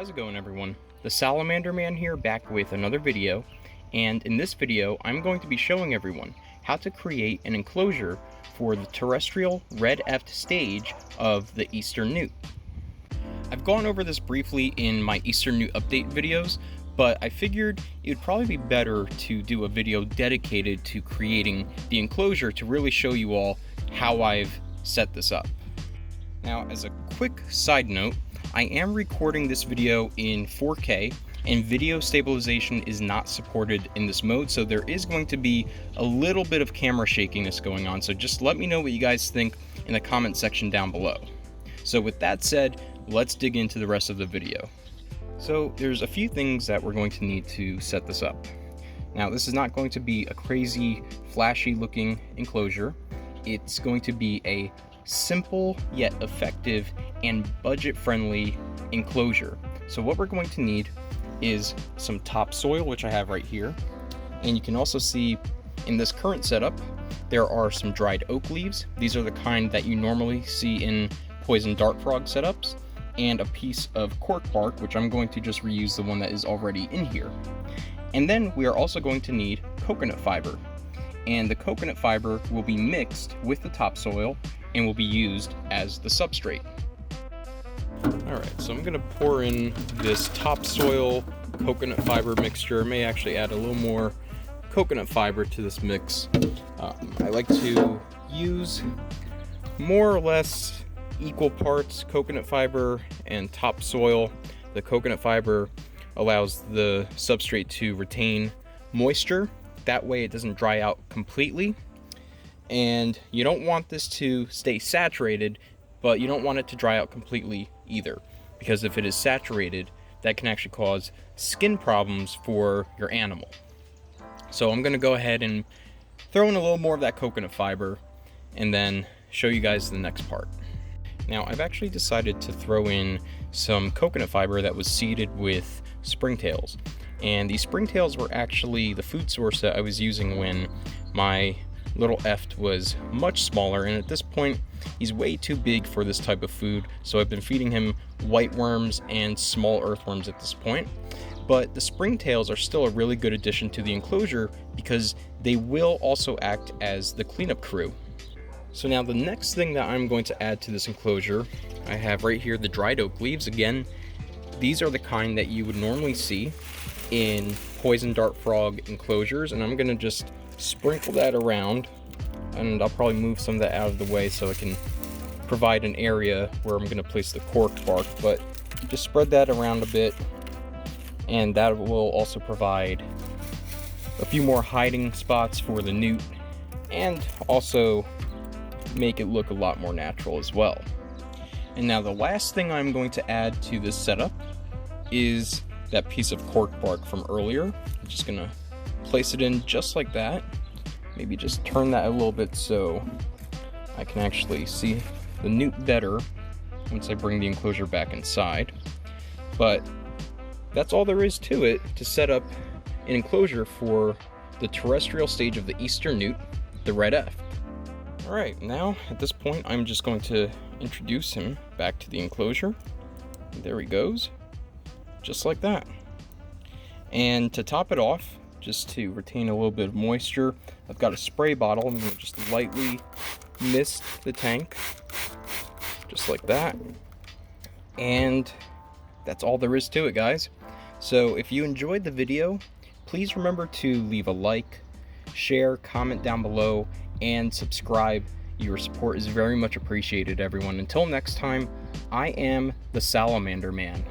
How's it going, everyone? The Salamander Man here, back with another video, and in this video I'm going to be showing everyone how to create an enclosure for the terrestrial red F stage of the Eastern Newt. I've gone over this briefly in my Eastern Newt update videos, but I figured it would probably be better to do a video dedicated to creating the enclosure to really show you all how I've set this up. Now, as a quick side note, I am recording this video in 4K, and video stabilization is not supported in this mode, so there is going to be a little bit of camera shakiness going on, so just let me know what you guys think in the comment section down below. So with that said, let's dig into the rest of the video. So there's a few things that we're going to need to set this up. Now, this is not going to be a crazy, flashy looking enclosure. It's going to be a simple yet effective and budget-friendly enclosure. So what we're going to need is some topsoil, which I have right here, and you can also see in this current setup there are some dried oak leaves. These are the kind that you normally see in poison dart frog setups, and a piece of cork bark, which I'm going to just reuse the one that is already in here. And then we are also going to need coconut fiber, and the coconut fiber will be mixed with the topsoil and will be used as the substrate. Alright, so I'm going to pour in this topsoil coconut fiber mixture. I may actually add a little more coconut fiber to this mix. I like to use more or less equal parts coconut fiber and topsoil. The coconut fiber allows the substrate to retain moisture. That way it doesn't dry out completely. And you don't want this to stay saturated, but you don't want it to dry out completely either, because if it is saturated, that can actually cause skin problems for your animal. So I'm going to go ahead and throw in a little more of that coconut fiber and then show you guys the next part. Now, I've actually decided to throw in some coconut fiber that was seeded with springtails, and these springtails were actually the food source that I was using when my little Eft was much smaller, and at this point he's way too big for this type of food, so I've been feeding him white worms and small earthworms at this point. But the springtails are still a really good addition to the enclosure because they will also act as the cleanup crew. So now the next thing that I'm going to add to this enclosure, I have right here the dried oak leaves. Again, these are the kind that you would normally see in poison dart frog enclosures, and I'm going to just sprinkle that around, and I'll probably move some of that out of the way so I can provide an area where I'm going to place the cork bark, but just spread that around a bit, and that will also provide a few more hiding spots for the newt and also make it look a lot more natural as well. And now the last thing I'm going to add to this setup is that piece of cork bark from earlier. I'm just going to place it in just like that. Maybe just turn that a little bit so I can actually see the newt better once I bring the enclosure back inside. But that's all there is to it to set up an enclosure for the terrestrial stage of the Eastern Newt, the red F. Alright, now at this point I'm just going to introduce him back to the enclosure. There he goes, just like that. And to top it off, just to retain a little bit of moisture, I've got a spray bottle. I'm going to just lightly mist the tank, just like that. And that's all there is to it, guys. So if you enjoyed the video, please remember to leave a like, share, comment down below, and subscribe. Your support is very much appreciated, everyone. Until next time, I am the Salamander Man.